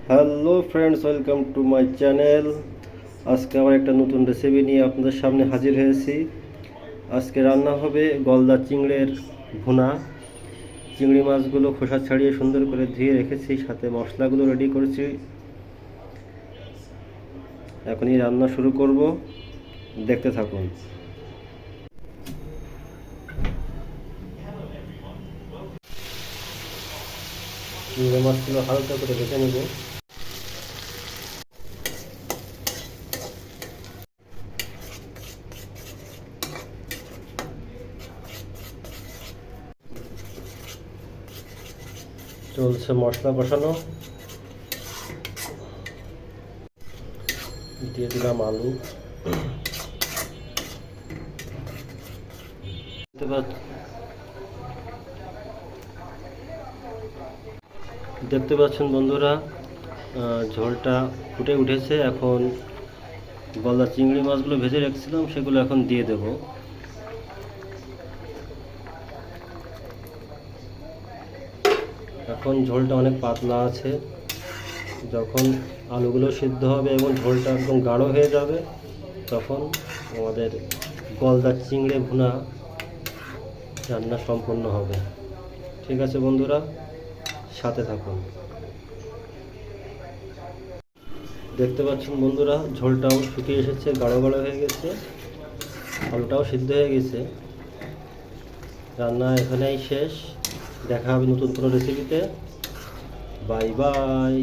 Hello friends, welcome to my channel. আজকে আবার একটা নতুন রেসিপি নিয়ে আপনাদের সামনে হাজির হয়েছি। আজকে রান্না হবে গলদা চিংড়ির ভুনা। চিংড়ি মাছগুলো খোসা ছাড়িয়ে সুন্দর করে ধুয়ে রেখেছি, সাথে মশলাগুলো রেডি করেছি। এখনই রান্না শুরু করব, দেখতে থাকুন। চিংড়ি মাছগুলো হালকা করে ভেজে নেব। চলছে মশলা কষানো, দিয়ে দিলাম আলু। দেখতে পাচ্ছেন বন্ধুরা, ঝোলটা ফুটে উঠেছে। এখন গলদা চিংড়ি মাছগুলো ভেজে রেখেছিলাম, সেগুলো এখন দিয়ে দেব। এখন ঝোলটা অনেক পাতলা আছে। যখন আলুগুলো সিদ্ধ হবে এবং ঝোলটা একদম গাঢ় হয়ে যাবে, তখন আমাদের গলদা চিংড়ি ভুনা রান্না সম্পন্ন হবে। ঠিক আছে বন্ধুরা, সাথে থাকুন। দেখতে পাচ্ছেন বন্ধুরা, ঝোলটাও শুকিয়ে এসেছে, গাঢ় গাঢ় হয়ে গেছে, আলুটাও সিদ্ধ হয়ে গেছে। রান্না এখানেই শেষ। দেখা হবে নতুন কোনো রেসিপিতে। Bye bye.